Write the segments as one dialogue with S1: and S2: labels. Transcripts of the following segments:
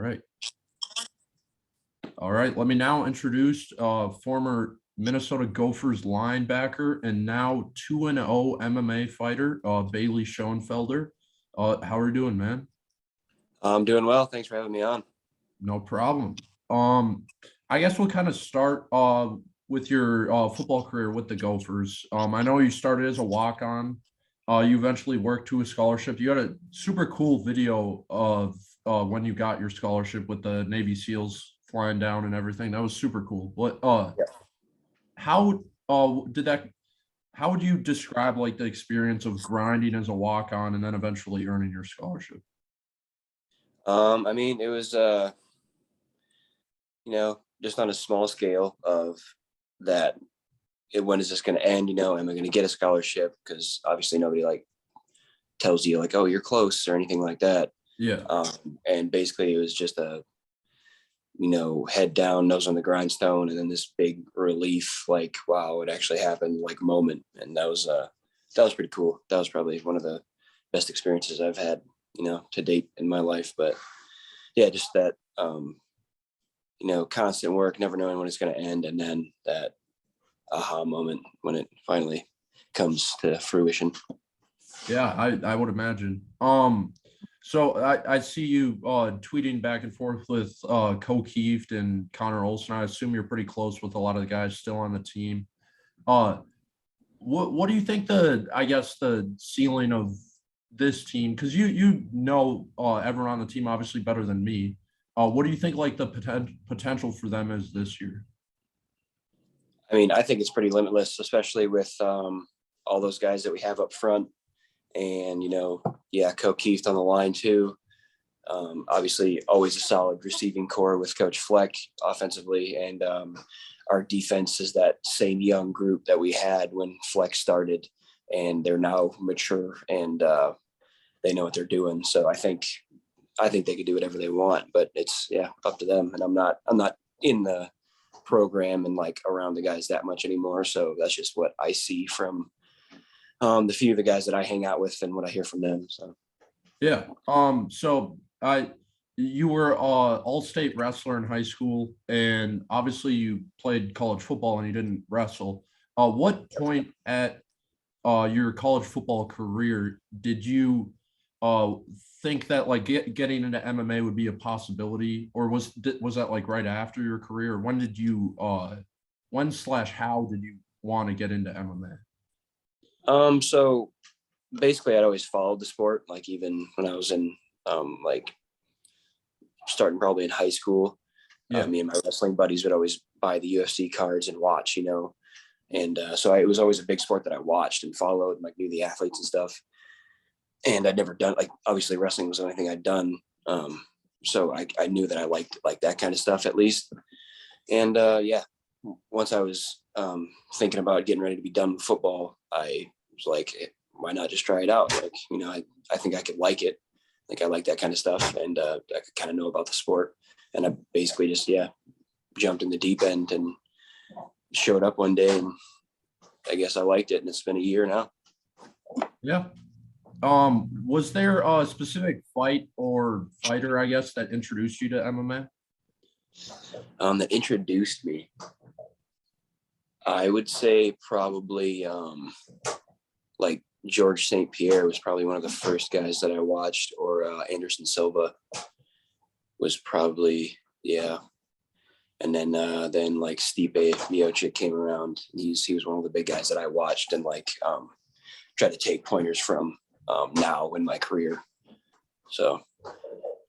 S1: right. All right. Let me now introduce former Minnesota Gophers linebacker and now 2-0 MMA fighter, Bailey Schoenfelder. How are you doing, man?
S2: I'm doing well. Thanks for having me on.
S1: No problem. I guess we'll kind of start with your football career with the Gophers. I know you started as a walk-on. You eventually worked to a scholarship. You had a super cool video of when you got your scholarship with the Navy SEALs flying down and everything. That was super cool. What
S2: Yeah.
S1: how how would you describe like the experience of grinding as a walk-on and then eventually earning your scholarship?
S2: I mean, it was just on a small scale of that. When is this going to end? Am I going to get a scholarship? Because obviously nobody like tells you like, oh, you're close or anything like that.
S1: Yeah.
S2: And basically it was just a head down, nose on the grindstone, and then this big relief, like, wow, it actually happened, like moment. And that was pretty cool. That was probably one of the best experiences I've had, to date in my life. But yeah, just that, constant work, never knowing when it's going to end. And then that aha moment when it finally comes to fruition.
S1: Yeah, I would imagine. So I see you tweeting back and forth with Kieft and Connor Olson. I assume you're pretty close with a lot of the guys still on the team. What do you think the ceiling of this team? Because you know everyone on the team obviously better than me. What do you think like the potential for them is this year?
S2: I mean, I think it's pretty limitless, especially with all those guys that we have up front. And, Kieft on the line too. Obviously always a solid receiving core with Coach Fleck offensively. And our defense is that same young group that we had when Fleck started, and they're now mature and they know what they're doing. So I think they could do whatever they want, but it's up to them. And I'm not in the program and like around the guys that much anymore. So that's just what I see from the few of the guys that I hang out with and what I hear from them. So,
S1: yeah. So you were all-state wrestler in high school, and obviously you played college football and you didn't wrestle. What point at your college football career did you think that like getting into MMA would be a possibility, or was that like right after your career? When did you how did you want to get into MMA?
S2: So basically I'd always followed the sport, like even when I was in, like starting probably in high school.
S1: Yeah.
S2: Me and my wrestling buddies would always buy the UFC cards and watch, and so it was always a big sport that I watched and followed, and like knew the athletes and stuff. And I'd never done, like, obviously wrestling was the only thing I'd done. So I knew that I liked like that kind of stuff at least. And once I was thinking about getting ready to be done with football, I was like, why not just try it out? Like, I think I could like it. Like I like that kind of stuff, and I could kind of know about the sport. And I basically just jumped in the deep end and showed up one day, and I guess I liked it, and it's been a year now.
S1: Yeah. Was there a specific fight or fighter, I guess, that introduced you to MMA?
S2: That introduced me, I would say probably like George St. Pierre was probably one of the first guys that I watched, or Anderson Silva was probably, yeah. And then like Stipe Miocic came around. He was one of the big guys that I watched and like tried to take pointers from now in my career. So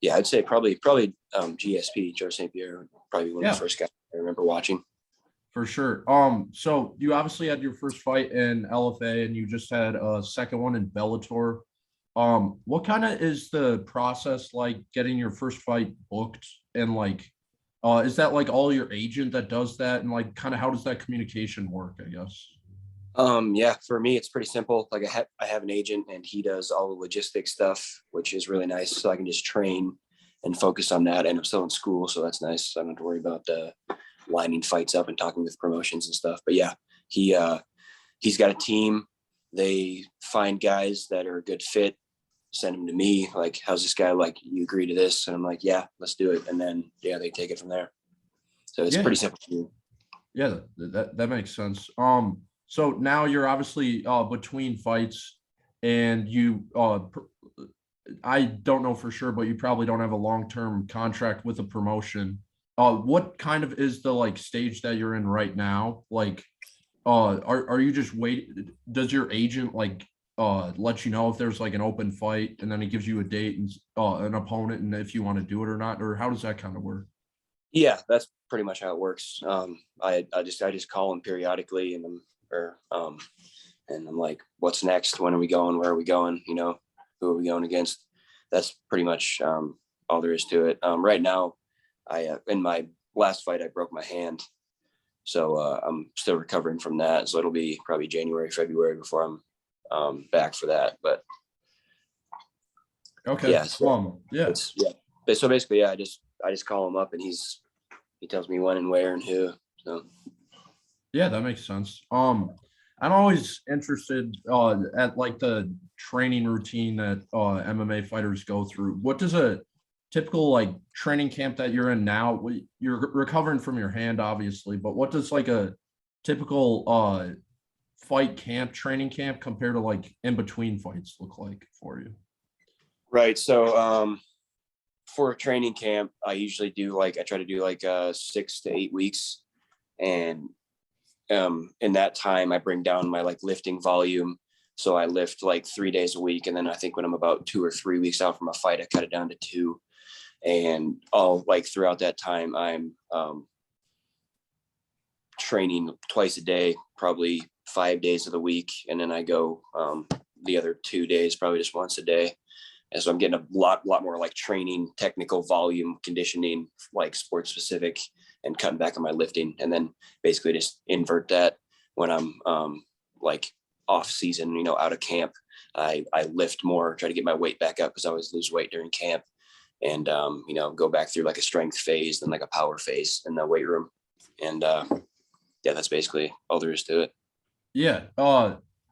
S2: yeah, I'd say probably GSP, George St. Pierre, probably one of the first guys I remember watching.
S1: For sure. So you obviously had your first fight in LFA and you just had a second one in Bellator. What kind of is the process like getting your first fight booked, and like is that like all your agent that does that, and like kind of how does that communication work, I guess?
S2: Yeah, for me it's pretty simple. Like I have an agent, and he does all the logistics stuff, which is really nice. So I can just train and focus on that. And I'm still in school, so that's nice. So I don't have to worry about lining fights up and talking with promotions and stuff. But yeah, he's got a team. They find guys that are a good fit, send them to me. Like, how's this guy? Like, you agree to this? And I'm like, yeah, let's do it. And then, yeah, they take it from there. So it's
S1: Yeah.
S2: pretty simple.
S1: Yeah, that makes sense. So now you're obviously between fights, and I don't know for sure, but you probably don't have a long-term contract with a promotion. What kind of is the like stage that you're in right now? Like, are you just wait? Does your agent like let you know if there's like an open fight, and then he gives you a date and an opponent, and if you want to do it or not, or how does that kind of work?
S2: Yeah, that's pretty much how it works. I just call them periodically, and I'm like, what's next? When are we going? Where are we going? You know, who are we going against? That's pretty much all there is to it. Right now, in my last fight, I broke my hand, so I'm still recovering from that. So it'll be probably January, February before I'm back for that. But
S1: Okay.
S2: yeah, so
S1: Yeah.
S2: it's yeah. So basically, yeah, I just call him up, and he tells me when and where and who. So
S1: Yeah, that makes sense. I'm always interested at like the training routine that MMA fighters go through. What does a typical like training camp that you're in now? You're recovering from your hand, obviously, but what does like a typical fight camp, training camp compared to like in between fights look like for you?
S2: right. So for a training camp, I usually I try to do like 6 to 8 weeks, and in that time I bring down my like lifting volume. So I lift like 3 days a week, and then I think when I'm about 2 or 3 weeks out from a fight, I cut it down to 2. And all like throughout that time, I'm training twice a day, probably 5 days of the week, and then I go the other 2 days probably just once a day. And so I'm getting a lot more like training, technical volume, conditioning, like sports specific, and cutting back on my lifting. And then basically just invert that when I'm like off season, you know, out of camp. I lift more, try to get my weight back up because I always lose weight during camp. And, you know, go back through like a strength phase, then like a power phase in the weight room. And yeah, that's basically all there is to it.
S1: Yeah.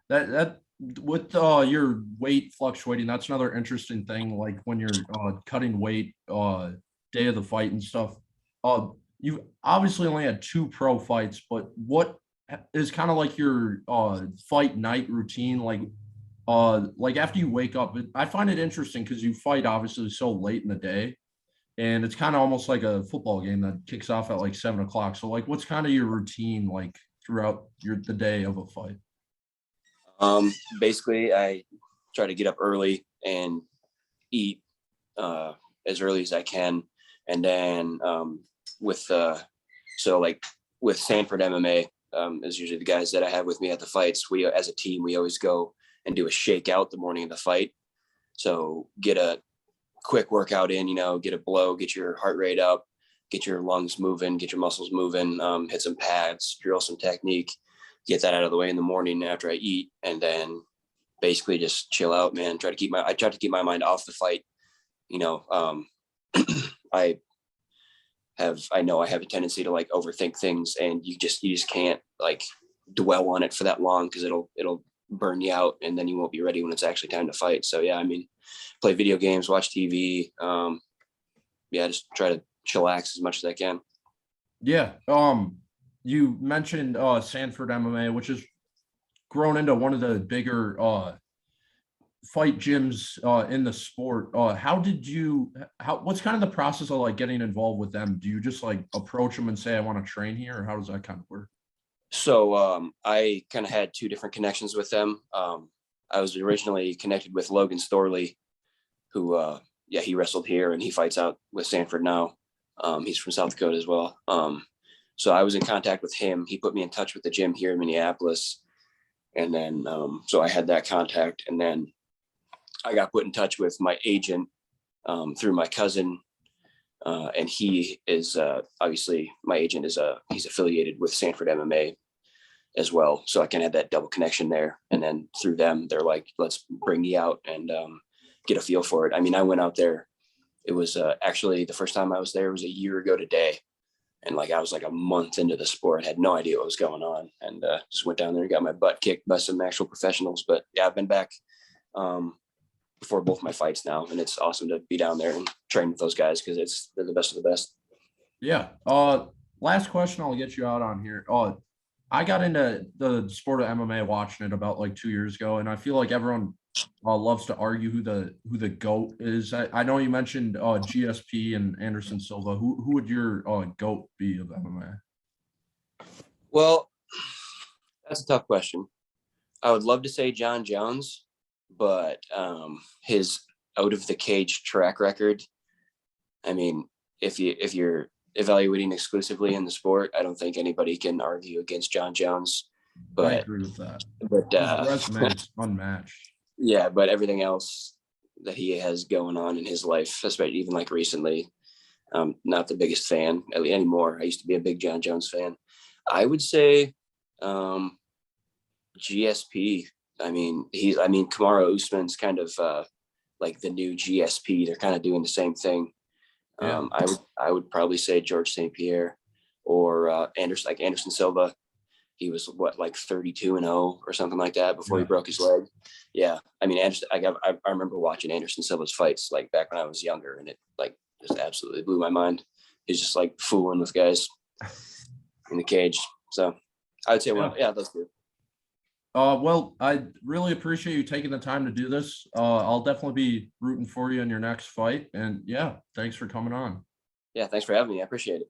S1: That with your weight fluctuating, that's another interesting thing. Like when you're cutting weight day of the fight and stuff. You obviously only had 2 pro fights, but what is kind of like your fight night routine? Like after you wake up, I find it interesting because you fight obviously so late in the day, and it's kind of almost like a football game that kicks off at like 7 o'clock. So like, what's kind of your routine like throughout the day of a fight?
S2: Basically, I try to get up early and eat as early as I can, and then with so like with Sanford MMA, is usually the guys that I have with me at the fights. We as a team, we always go and do a shakeout the morning of the fight. So get a quick workout in, you know, get a blow, get your heart rate up, get your lungs moving, get your muscles moving, hit some pads, drill some technique, get that out of the way in the morning after I eat, and then basically just chill out, man. I try to keep my mind off the fight. You know, I know I have a tendency to like overthink things, and you just can't like dwell on it for that long because it'll burn you out, and then you won't be ready when it's actually time to fight. So yeah, I mean, play video games, watch TV. Yeah, just try to chillax as much as I can.
S1: Yeah. You mentioned Sanford MMA, which has grown into one of the bigger fight gyms in the sport. What's kind of the process of like getting involved with them? Do you just like approach them and say, I want to train here, or how does that kind of work?
S2: So I kind of had 2 different connections with them. I was originally connected with Logan Storley, who yeah, he wrestled here and he fights out with Sanford now. He's from South Dakota as well. So I was in contact with him. He put me in touch with the gym here in Minneapolis. And then so I had that contact, and then I got put in touch with my agent through my cousin. And he is obviously my agent he's affiliated with Sanford MMA as well. So I can have that double connection there. And then through them, they're like, let's bring you out and get a feel for it. I mean, I went out there. It was actually the first time I was there was a year ago today. And like, I was like a month into the sport, had no idea what was going on, and just went down there and got my butt kicked by some actual professionals. But yeah, I've been back before both my fights now, and it's awesome to be down there and train with those guys because they're the best of the best.
S1: Yeah. Last question, I'll get you out on here. I got into the sport of MMA watching it about like 2 years ago, and I feel like everyone loves to argue who the GOAT is. I know you mentioned GSP and Anderson Silva. Who would your GOAT be of MMA?
S2: Well, that's a tough question. I would love to say John Jones, but his out of the cage track record. I mean, if you're evaluating exclusively in the sport, I don't think anybody can argue against John Jones.
S1: I
S2: But
S1: agree with that.
S2: but
S1: His resume is unmatched.
S2: yeah, but everything else that he has going on in his life, especially even like recently, not the biggest fan anymore. I used to be a big John Jones fan. I would say GSP. I mean, Kamaru Usman's kind of like the new GSP. They're kind of doing the same thing.
S1: Yeah.
S2: I would probably say George St. Pierre or Anderson Silva. He was like 32-0 or something like that before he broke his leg. Yeah, I mean, I remember watching Anderson Silva's fights like back when I was younger, and it like just absolutely blew my mind. He's just like fooling with guys in the cage. So I would say those two.
S1: Well, I really appreciate you taking the time to do this. I'll definitely be rooting for you in your next fight. And yeah, thanks for coming on.
S2: Yeah, thanks for having me. I appreciate it.